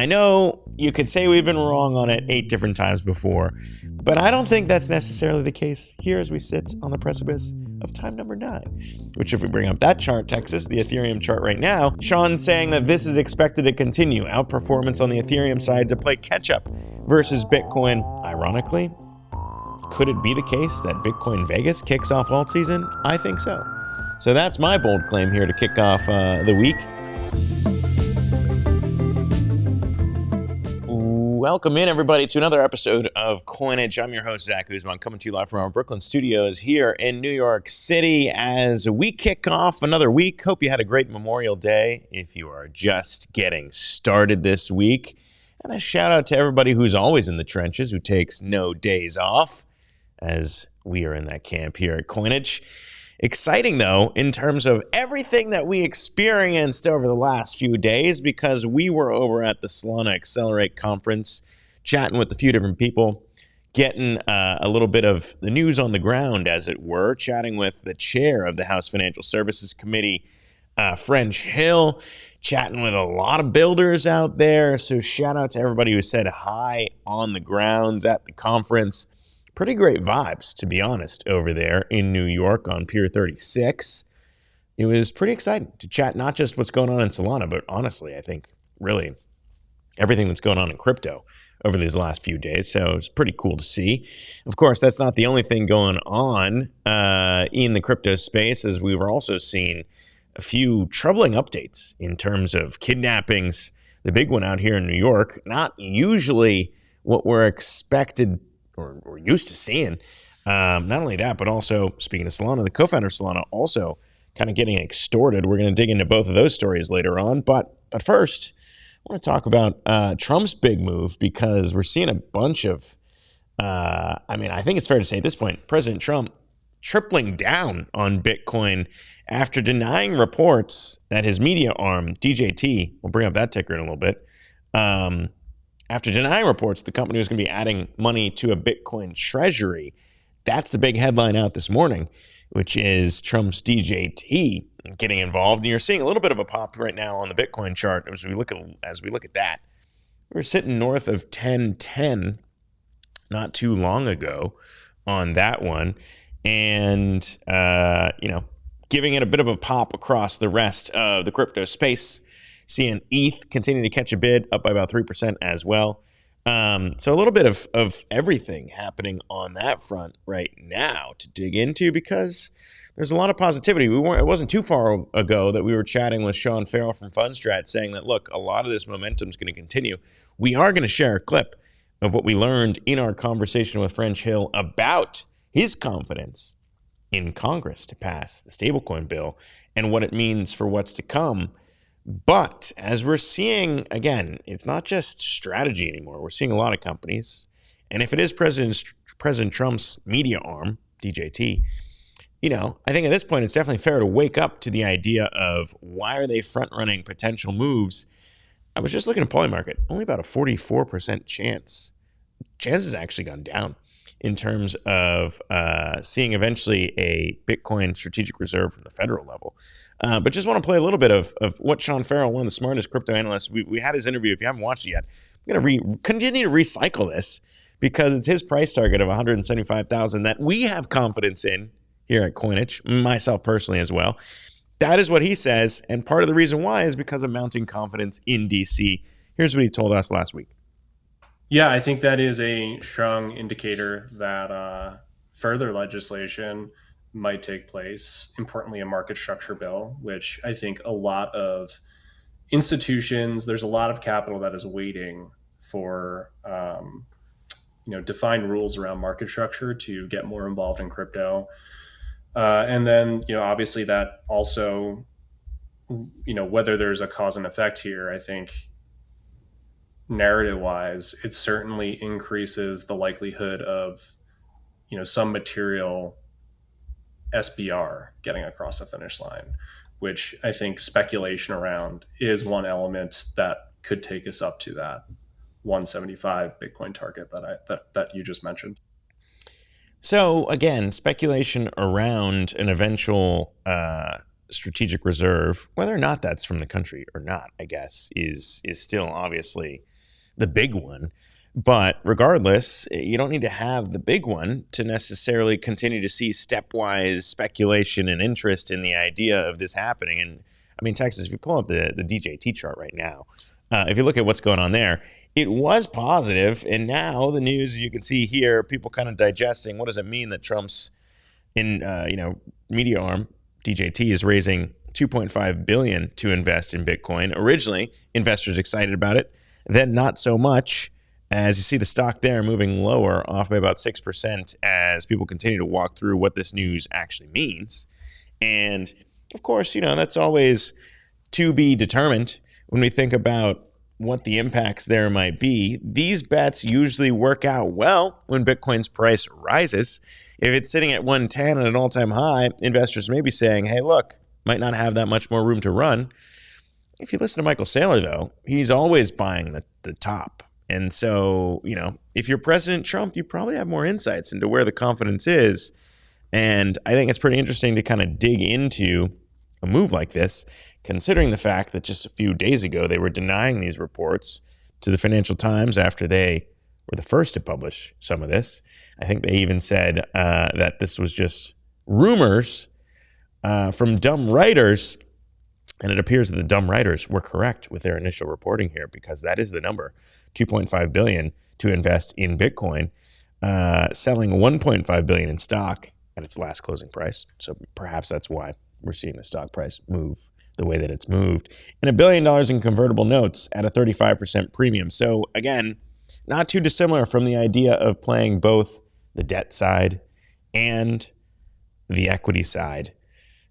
I know you could say we've been wrong on it 8 different times before, but I don't think that's necessarily the case here as we sit on the precipice of time number 9, which, if we bring up that chart, Texas, the Ethereum chart right now, Sean's saying that this is expected to continue. Outperformance on the Ethereum side to play catch-up versus Bitcoin. Ironically, could it be the case that Bitcoin Vegas kicks off alt season? I think so. So that's my bold claim here to kick off the week. Welcome in, everybody, to another episode of Coinage. I'm your host, Zach Guzman, coming to you live from our Brooklyn studios here in New York City as we kick off another week. Hope you had a great Memorial Day if you are just getting started this week. And a shout out to everybody who's always in the trenches, who takes no days off, as we are in that camp here at Coinage. Exciting, though, in terms of everything that we experienced over the last few days, because we were over at the Solana Accelerate conference, chatting with a few different people, getting a little bit of the news on the ground, as it were, chatting with the chair of the House Financial Services Committee, French Hill, chatting with a lot of builders out there. So shout out to everybody who said hi on the grounds at the conference. Pretty great vibes, to be honest, over there in New York on Pier 36. It was pretty exciting to chat not just what's going on in Solana, but honestly, I think really everything that's going on in crypto over these last few days. So it's pretty cool to see. Of course, that's not the only thing going on in the crypto space, as we were also seeing a few troubling updates in terms of kidnappings. The big one out here in New York, not usually what we're expected or used to seeing. Not only that, but also, speaking of Solana, the co-founder of Solana also kind of getting extorted. We're going to dig into both of those stories later on. But first, I want to talk about Trump's big move, because we're seeing a bunch of, I think it's fair to say at this point, President Trump tripling down on Bitcoin after denying reports that his media arm, DJT, we'll bring up that ticker in a little bit, after denying reports the company was going to be adding money to a Bitcoin Treasury. That's the big headline out this morning, which is Trump's DJT getting involved. And you're seeing a little bit of a pop right now on the Bitcoin chart as we look at that. We're sitting north of 1010 not too long ago on that one, and giving it a bit of a pop across the rest of the crypto space. Seeing ETH continue to catch a bid, up by about 3% as well. So a little bit of everything happening on that front right now to dig into, because there's a lot of positivity. It wasn't too far ago that we were chatting with Sean Farrell from Fundstrat, saying that, look, a lot of this momentum is going to continue. We are going to share a clip of what we learned in our conversation with French Hill about his confidence in Congress to pass the stablecoin bill and what it means for what's to come. But as we're seeing, again, it's not just strategy anymore. We're seeing a lot of companies. And if it is President Trump's media arm, DJT, I think at this point it's definitely fair to wake up to the idea of, why are they front-running potential moves? I was just looking at Polymarket. Only about a 44% chance. Chance has actually gone down in terms of seeing eventually a Bitcoin strategic reserve from the federal level. But just want to play a little bit of what Sean Farrell, one of the smartest crypto analysts, we had his interview. If you haven't watched it yet, I'm going to continue to recycle this, because it's his price target of $175,000 that we have confidence in here at Coinage, myself personally as well. That is what he says, and part of the reason why is because of mounting confidence in DC. Here's what he told us last week. Yeah, I think that is a strong indicator that further legislation might take place. Importantly, a market structure bill, which I think a lot of institutions, there's a lot of capital that is waiting for defined rules around market structure to get more involved in crypto. And then, obviously that also, whether there's a cause and effect here, I think narrative wise, it certainly increases the likelihood of, some material SBR getting across the finish line, which I think speculation around is one element that could take us up to that 175 Bitcoin target that you just mentioned. So again, speculation around an eventual strategic reserve, whether or not that's from the country or not, I guess, is still obviously the big one. But regardless, you don't need to have the big one to necessarily continue to see stepwise speculation and interest in the idea of this happening. And I mean, Texas, if you pull up the DJT chart right now, if you look at what's going on there, it was positive. And now the news, you can see here, people kind of digesting, what does it mean that Trump's media arm, DJT, is raising $2.5 billion to invest in Bitcoin. Originally, investors excited about it, then not so much. As you see the stock there moving lower, off by about 6%, as people continue to walk through what this news actually means. And of course, that's always to be determined when we think about what the impacts there might be. These bets usually work out well when Bitcoin's price rises. If it's sitting at 110 at an all-time high, investors may be saying, hey, look, might not have that much more room to run. If you listen to Michael Saylor, though, he's always buying the top. And so, if you're President Trump, you probably have more insights into where the confidence is. And I think it's pretty interesting to kind of dig into a move like this, considering the fact that just a few days ago, they were denying these reports to the Financial Times after they were the first to publish some of this. I think they even said that this was just rumors from dumb writers. And it appears that the dumb writers were correct with their initial reporting here, because that is the number, $2.5 billion to invest in Bitcoin, selling $1.5 billion in stock at its last closing price. So perhaps that's why we're seeing the stock price move the way that it's moved, and $1 billion in convertible notes at a 35% premium. So again, not too dissimilar from the idea of playing both the debt side and the equity side.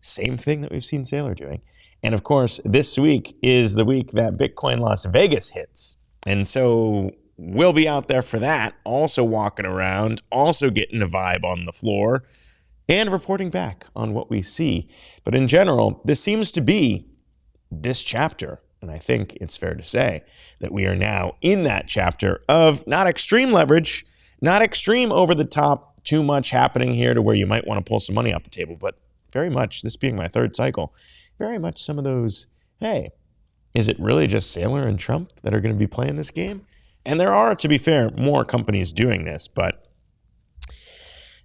Same thing that we've seen Saylor doing. And of course, this week is the week that Bitcoin Las Vegas hits. And so we'll be out there for that, also walking around, also getting a vibe on the floor, and reporting back on what we see. But in general, this seems to be this chapter. And I think it's fair to say that we are now in that chapter of not extreme leverage, not extreme over the top, too much happening here to where you might want to pull some money off the table, but very much, this being my third cycle, very much some of those, hey, is it really just Saylor and Trump that are going to be playing this game? And there are, to be fair, more companies doing this, but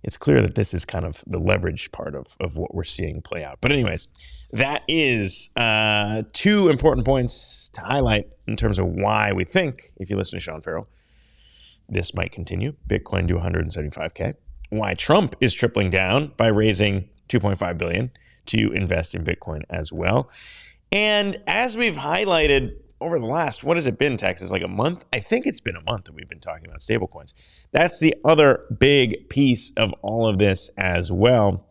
it's clear that this is kind of the leverage part of what we're seeing play out. But anyways, that is two important points to highlight in terms of why we think, if you listen to Sean Farrell, this might continue, Bitcoin to 175K. Why Trump is tripling down by raising $2.5 billion to invest in Bitcoin as well. And as we've highlighted over the last, what has it been, Texas, like a month? I think it's been a month that we've been talking about stablecoins. That's the other big piece of all of this as well.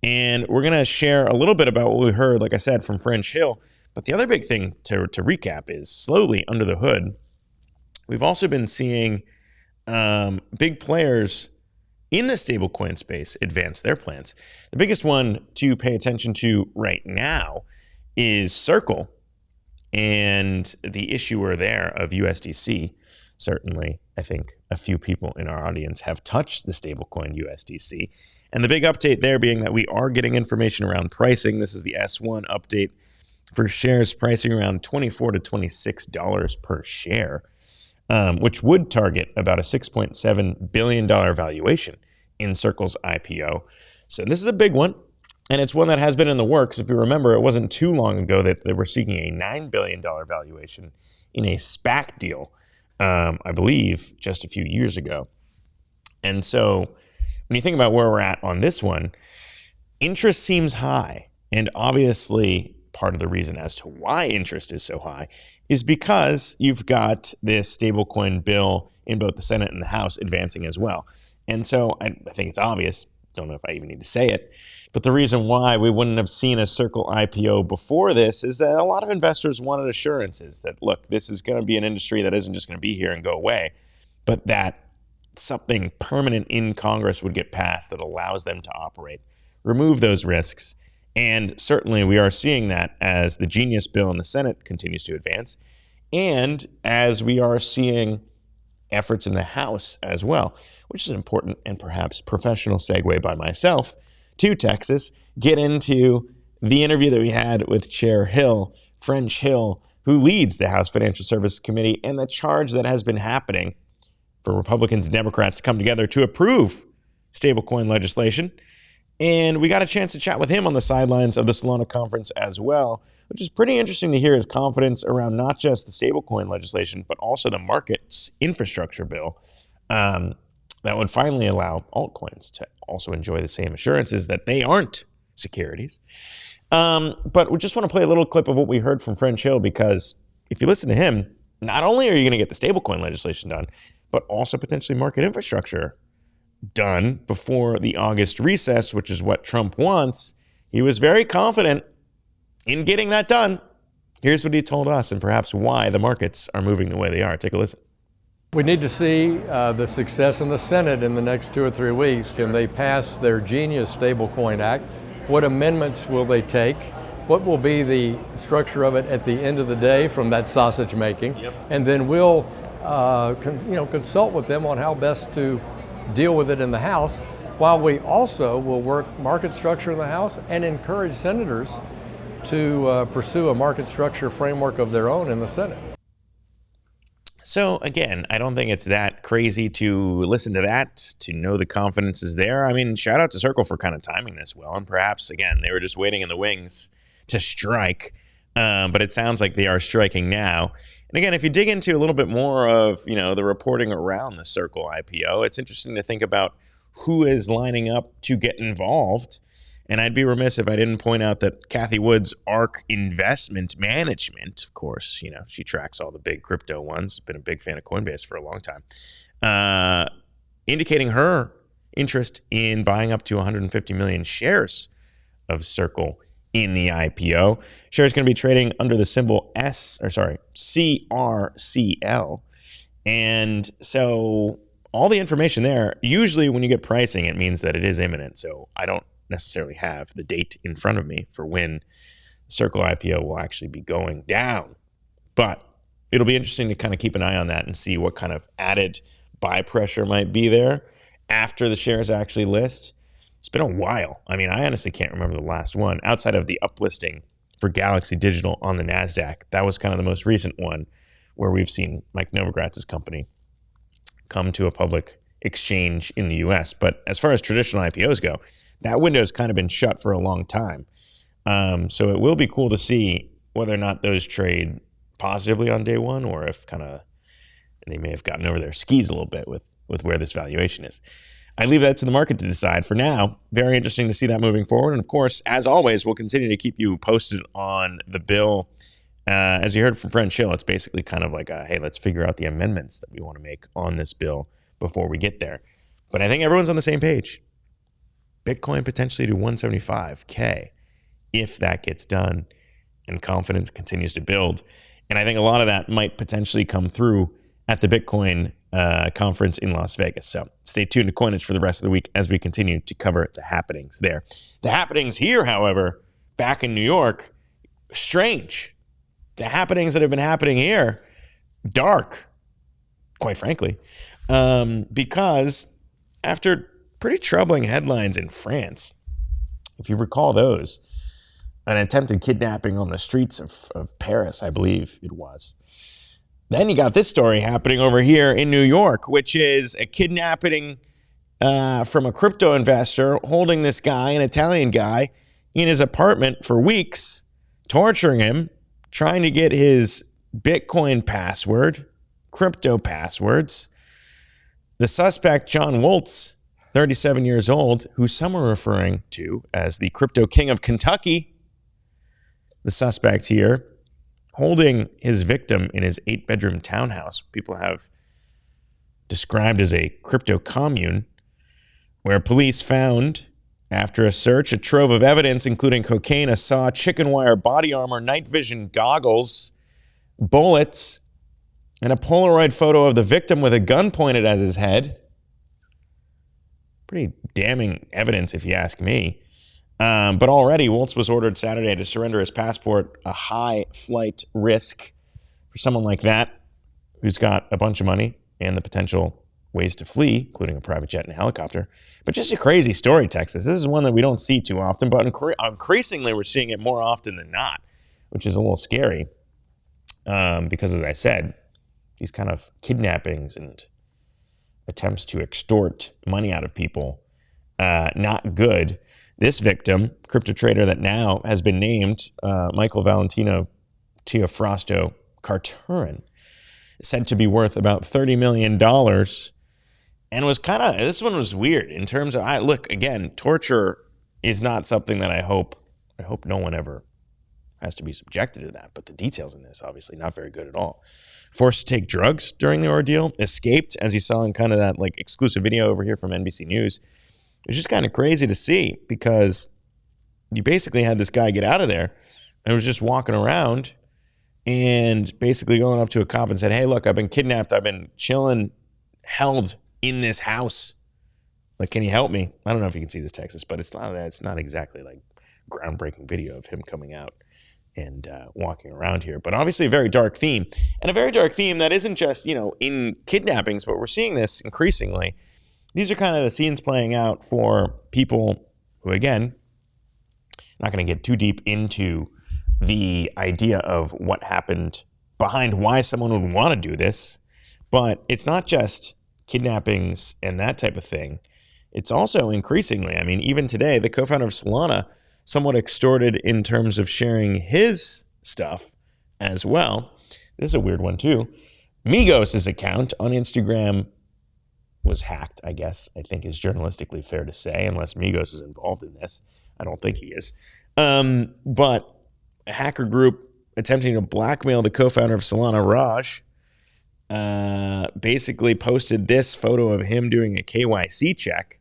And we're going to share a little bit about what we heard, like I said, from French Hill. But the other big thing to recap is slowly under the hood, we've also been seeing big players in the stablecoin space advance their plans. The biggest one to pay attention to right now is Circle and the issuer there of USDC. Certainly, I think a few people in our audience have touched the stablecoin USDC. And the big update there being that we are getting information around pricing. This is the S1 update for shares pricing around $24 to $26 per share, which would target about a $6.7 billion valuation in Circle's IPO. So this is a big one, and it's one that has been in the works. If you remember, it wasn't too long ago that they were seeking a $9 billion valuation in a SPAC deal, I believe just a few years ago. And so when you think about where we're at on this one, interest seems high, and obviously part of the reason as to why interest is so high is because you've got this stablecoin bill in both the Senate and the House advancing as well. And so I think it's obvious, don't know if I even need to say it, but the reason why we wouldn't have seen a Circle IPO before this is that a lot of investors wanted assurances that, look, this is going to be an industry that isn't just going to be here and go away, but that something permanent in Congress would get passed that allows them to operate, remove those risks. And certainly we are seeing that as the Genius bill in the Senate continues to advance, and as we are seeing efforts in the House as well, which is an important and perhaps professional segue by myself to Texas, get into the interview that we had with Chair Hill, French Hill, who leads the House Financial Services Committee, and the charge that has been happening for Republicans and Democrats to come together to approve stablecoin legislation. And we got a chance to chat with him on the sidelines of the Solana conference as well, which is pretty interesting to hear his confidence around not just the stablecoin legislation, but also the markets infrastructure bill that would finally allow altcoins to also enjoy the same assurances that they aren't securities. But we just want to play a little clip of what we heard from French Hill, because if you listen to him, not only are you going to get the stablecoin legislation done, but also potentially market infrastructure done before the August recess, which is what Trump wants. He was very confident in getting that done. Here's what he told us, and perhaps why the markets are moving the way they are. Take a listen. We need to see the success in the Senate in the next 2 or 3 weeks. Can they pass their genius Stablecoin Act? What amendments will they take? What will be the structure of it at the end of the day from that sausage making? Yep. And then we'll consult with them on how best to deal with it in the House, while we also will work market structure in the House and encourage senators to pursue a market structure framework of their own in the Senate. So again, I don't think it's that crazy to listen to that, to know the confidence is there. I mean, shout out to Circle for kind of timing this well, and perhaps, again, they were just waiting in the wings to strike, but it sounds like they are striking now. And again, if you dig into a little bit more of, the reporting around the Circle IPO, it's interesting to think about who is lining up to get involved. And I'd be remiss if I didn't point out that Cathie Wood's ARK Investment Management, of course, she tracks all the big crypto ones, been a big fan of Coinbase for a long time, indicating her interest in buying up to 150 million shares of Circle in the IPO. Shares going to be trading under the symbol CRCL. And so all the information there, usually when you get pricing, it means that it is imminent. So I don't necessarily have the date in front of me for when the Circle IPO will actually be going down. But it'll be interesting to kind of keep an eye on that and see what kind of added buy pressure might be there after the shares actually list. It's been a while. I mean, I honestly can't remember the last one outside of the uplisting for Galaxy Digital on the NASDAQ. That was kind of the most recent one where we've seen Mike Novogratz's company come to a public exchange in the US. But as far as traditional IPOs go, that window has kind of been shut for a long time. So it will be cool to see whether or not those trade positively on day one, or if they may have gotten over their skis a little bit with where this valuation is. I leave that to the market to decide. For now, very interesting to see that moving forward. And of course, as always, we'll continue to keep you posted on the bill. As you heard from French Hill, it's basically kind of like hey, let's figure out the amendments that we want to make on this bill before we get there. But I think everyone's on the same page. Bitcoin potentially to 175K if that gets done and confidence continues to build. And I think a lot of that might potentially come through at the Bitcoin conference in Las Vegas. So stay tuned to Coinage for the rest of the week as we continue to cover the happenings there. The happenings here, however, back in New York, strange. The happenings that have been happening here, dark, quite frankly, because after pretty troubling headlines in France, if you recall those, an attempted kidnapping on the streets of Paris, I believe it was. Then you got this story happening over here in New York, which is a kidnapping from a crypto investor holding this guy, an Italian guy, in his apartment for weeks, torturing him, trying to get his Bitcoin password, crypto passwords. The suspect, John Woltz, 37 years old, who some are referring to as the crypto king of Kentucky, the suspect here, holding his victim in his 8-bedroom townhouse. People have described as a crypto commune, where police found, after a search, a trove of evidence, including cocaine, a saw, chicken wire, body armor, night vision goggles, bullets, and a Polaroid photo of the victim with a gun pointed at his head. Pretty damning evidence, if you ask me. But already, Woltz was ordered Saturday to surrender his passport, a high flight risk for someone like that who's got a bunch of money and the potential ways to flee, including a private jet and a helicopter. But just a crazy story, Texas. This is one that we don't see too often, but increasingly we're seeing it more often than not, which is a little scary. because, as I said, these kind of kidnappings and attempts to extort money out of people, not good. This victim, crypto trader that now has been named Michael Valentino Teofrasto Carturan, is said to be worth about $30 million, and was kind of, this one was weird in terms of, look, again, torture is not something that I hope no one ever has to be subjected to that, but the details in this, obviously not very good at all. Forced to take drugs during the ordeal, escaped, as you saw in kind of that like exclusive video over here from NBC News. It was just kind of crazy to see, because you basically had this guy get out of there and was just walking around and basically going up to a cop and said, hey, look, I've been kidnapped. I've been chilling, held in this house. Like, can you help me? I don't know if you can see this, Texas, but it's not exactly like groundbreaking video of him coming out and walking around here. But obviously a very dark theme, and a very dark theme that isn't just, in kidnappings, but we're seeing this increasingly. These are kind of the scenes playing out for people who, again, not going to get too deep into the idea of what happened behind why someone would want to do this, but it's not just kidnappings and that type of thing. It's also increasingly, I mean, even today, the co-founder of Solana somewhat extorted in terms of sharing his stuff as well. This is a weird one too. Migos' account on Instagram was hacked, I guess, I think is journalistically fair to say, unless Migos is involved in this. I don't think he is. But a hacker group attempting to blackmail the co-founder of Solana, Raj, basically posted this photo of him doing a KYC check,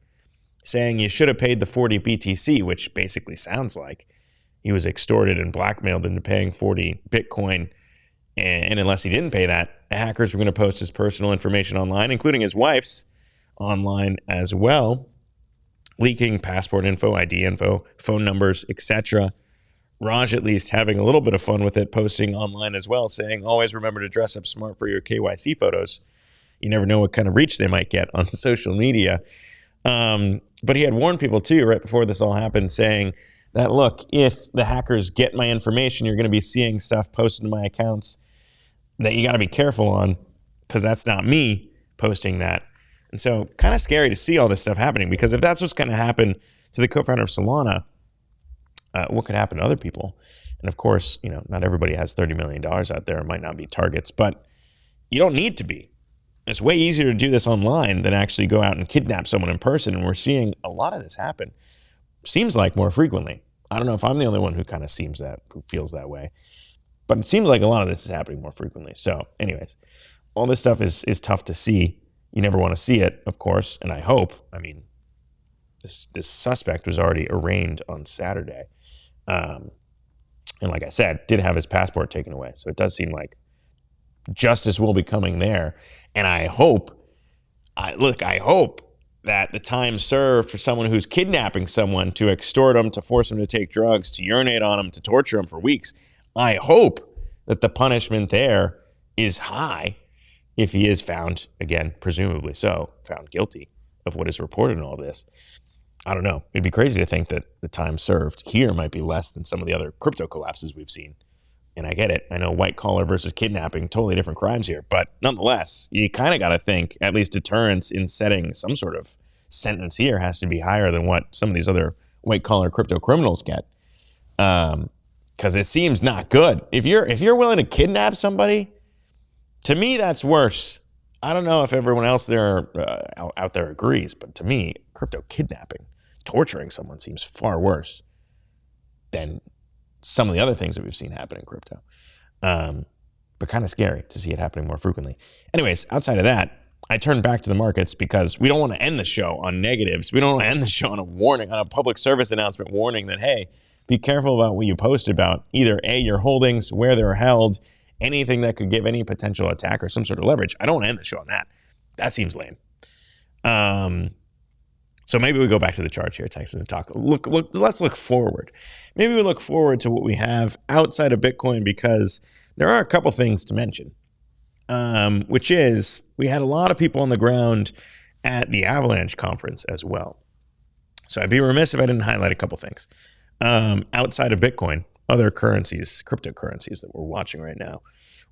saying you should have paid the 40 BTC, which basically sounds like he was extorted and blackmailed into paying 40 Bitcoin. And unless he didn't pay that, hackers were going to post his personal information online, including his wife's online as well, leaking passport info, ID info, phone numbers, etc. Raj, at least, having a little bit of fun with it, posting online as well, saying, always remember to dress up smart for your KYC photos. You never know what kind of reach they might get on social media. But he had warned people, too, right before this all happened, saying that, look, if the hackers get my information, you're going to be seeing stuff posted to my accounts that you got to be careful on, because that's not me posting that. And so kind of scary to see all this stuff happening, because if that's what's going to happen to the co-founder of Solana, what could happen to other people? And of course, not everybody has $30 million out there. It might not be targets, but you don't need to be. It's way easier to do this online than actually go out and kidnap someone in person. And we're seeing a lot of this happen. Seems like more frequently. I don't know if I'm the only one who kind of who feels that way, but it seems like a lot of this is happening more frequently. So anyways, all this stuff is tough to see. You never want to see it, of course. And I hope, this suspect was already arraigned on Saturday. And like I said, did have his passport taken away. So it does seem like justice will be coming there. And I hope that the time served for someone who's kidnapping someone to extort them, to force them to take drugs, to urinate on them, to torture them for weeks, I hope that the punishment there is high if he is found, again, presumably so, found guilty of what is reported in all this. I don't know. It'd be crazy to think that the time served here might be less than some of the other crypto collapses we've seen. And I get it. I know white collar versus kidnapping, totally different crimes here. But nonetheless, you kind of got to think at least deterrence in setting some sort of sentence here has to be higher than what some of these other white collar crypto criminals get. Because it seems not good. If you're willing to kidnap somebody, to me, that's worse. I don't know if everyone else there out there agrees, but to me, crypto kidnapping, torturing someone seems far worse than some of the other things that we've seen happen in crypto. But kind of scary to see it happening more frequently. Anyways, outside of that, I turn back to the markets because we don't want to end the show on negatives. We don't want to end the show on a warning, on a public service announcement warning that, hey, be careful about what you post about either A, your holdings, where they're held, anything that could give any potential attack or some sort of leverage. I don't want to end the show on that. That seems lame. So maybe we go back to the charts here, Texas, and talk. Let's look forward. Maybe we look forward to what we have outside of Bitcoin, because there are a couple things to mention, which is we had a lot of people on the ground at the Avalanche conference as well. So I'd be remiss if I didn't highlight a couple things. Outside of Bitcoin, other currencies, cryptocurrencies that we're watching right now.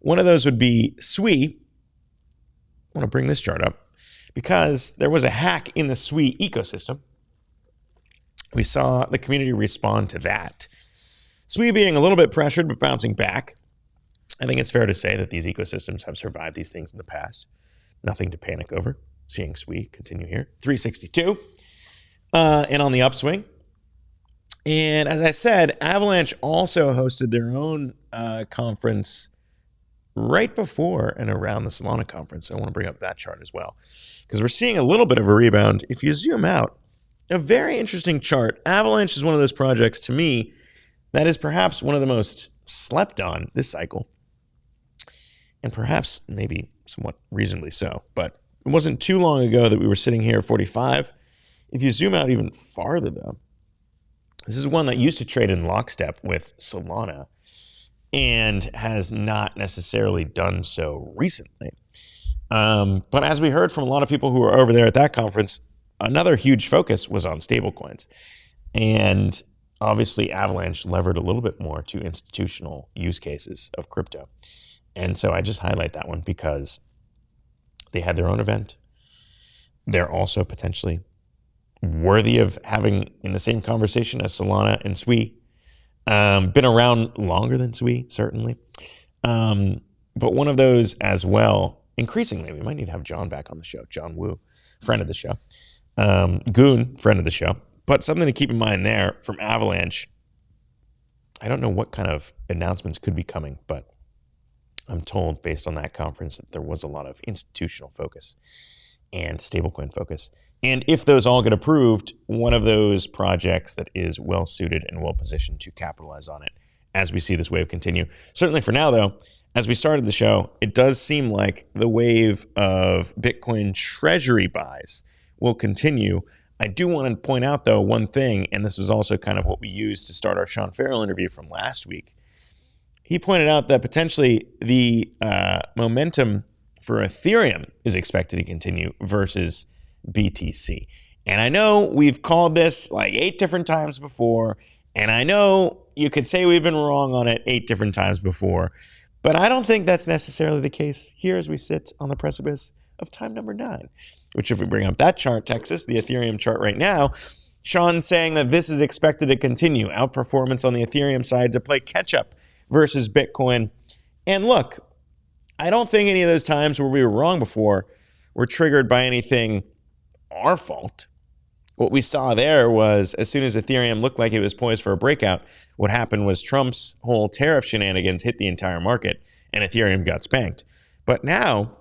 One of those would be SWI. I want to bring this chart up because there was a hack in the SWI ecosystem. We saw the community respond to that. SWI being a little bit pressured but bouncing back. I think it's fair to say that these ecosystems have survived these things in the past. Nothing to panic over. Seeing SWI continue here. 362. And on the upswing. And as I said, Avalanche also hosted their own conference right before and around the Solana conference. So I want to bring up that chart as well, because we're seeing a little bit of a rebound. If you zoom out, a very interesting chart. Avalanche is one of those projects, to me, that is perhaps one of the most slept on this cycle. And perhaps maybe somewhat reasonably so. But it wasn't too long ago that we were sitting here at 45. If you zoom out even farther, though, this is one that used to trade in lockstep with Solana and has not necessarily done so recently. But as we heard from a lot of people who were over there at that conference, another huge focus was on stablecoins. And obviously, Avalanche levered a little bit more to institutional use cases of crypto. And so I just highlight that one because they had their own event. They're also potentially worthy of having in the same conversation as Solana and SWI. Been around longer than SWI, certainly. But one of those as well, increasingly, we might need to have John back on the show. John Woo, friend of the show. Goon, friend of the show. But something to keep in mind there from Avalanche, I don't know what kind of announcements could be coming, but I'm told based on that conference that there was a lot of institutional focus and stablecoin focus. And if those all get approved, one of those projects that is well suited and well positioned to capitalize on it as we see this wave continue. Certainly for now, though, as we started the show, it does seem like the wave of Bitcoin Treasury buys will continue. I do want to point out, though, one thing, and this was also kind of what we used to start our Sean Farrell interview from last week. He pointed out that potentially the momentum for Ethereum is expected to continue versus BTC. And I know we've called this like 8 different times before, and I know you could say we've been wrong on it 8 different times before, but I don't think that's necessarily the case here as we sit on the precipice of time number 9, which if we bring up that chart, Texas, the Ethereum chart right now, Sean's saying that this is expected to continue, outperformance on the Ethereum side to play catch up versus Bitcoin. And look, I don't think any of those times where we were wrong before were triggered by anything our fault. What we saw there was as soon as Ethereum looked like it was poised for a breakout, what happened was Trump's whole tariff shenanigans hit the entire market and Ethereum got spanked. But now,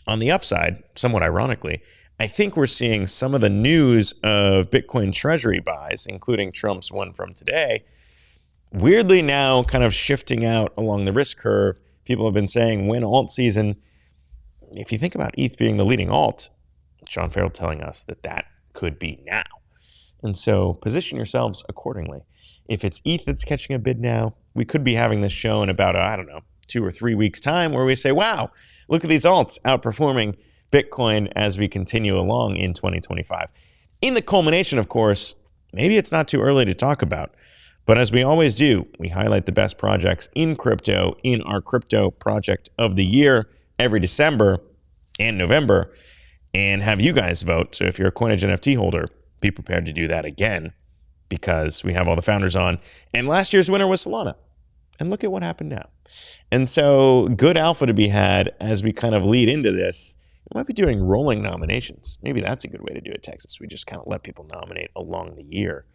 on the upside, somewhat ironically, I think we're seeing some of the news of Bitcoin Treasury buys, including Trump's one from today, weirdly now kind of shifting out along the risk curve. People have been saying when alt season, if you think about ETH being the leading alt, Sean Farrell telling us that that could be now. And so position yourselves accordingly. If it's ETH that's catching a bid now, we could be having this show in about, 2 or 3 weeks time where we say, wow, look at these alts outperforming Bitcoin as we continue along in 2025. In the culmination, of course, maybe it's not too early to talk about, but as we always do, we highlight the best projects in crypto in our crypto project of the year every December and November and have you guys vote. So if you're a Coinage NFT holder, be prepared to do that again because we have all the founders on. And last year's winner was Solana. And look at what happened now. And so good alpha to be had as we kind of lead into this. We might be doing rolling nominations. Maybe that's a good way to do it, Texas. We just kind of let people nominate along the year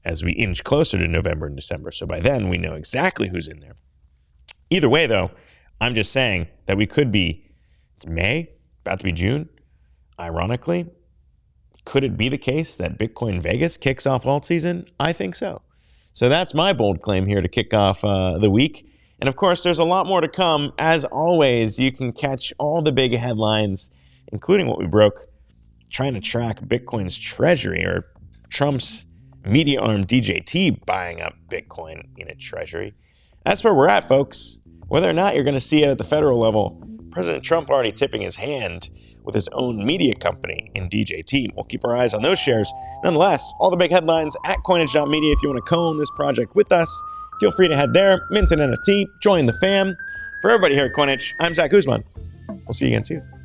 as we inch closer to November and December. So by then, we know exactly who's in there. Either way, though, I'm just saying that we could be, it's May, about to be June. Ironically, could it be the case that Bitcoin Vegas kicks off alt season? I think so. So that's my bold claim here to kick off the week. And of course, there's a lot more to come. As always, you can catch all the big headlines, including what we broke, trying to track Bitcoin's treasury or Trump's media arm DJT buying up Bitcoin in a treasury. That's where we're at, folks. Whether or not you're going to see it at the federal level, President Trump already tipping his hand with his own media company in DJT. We'll keep our eyes on those shares. Nonetheless, all the big headlines at coinage.media if you want to co-own this project with us. Feel free to head there, mint an NFT, join the fam. For everybody here at Coinage, I'm Zach Guzman. We'll see you again soon.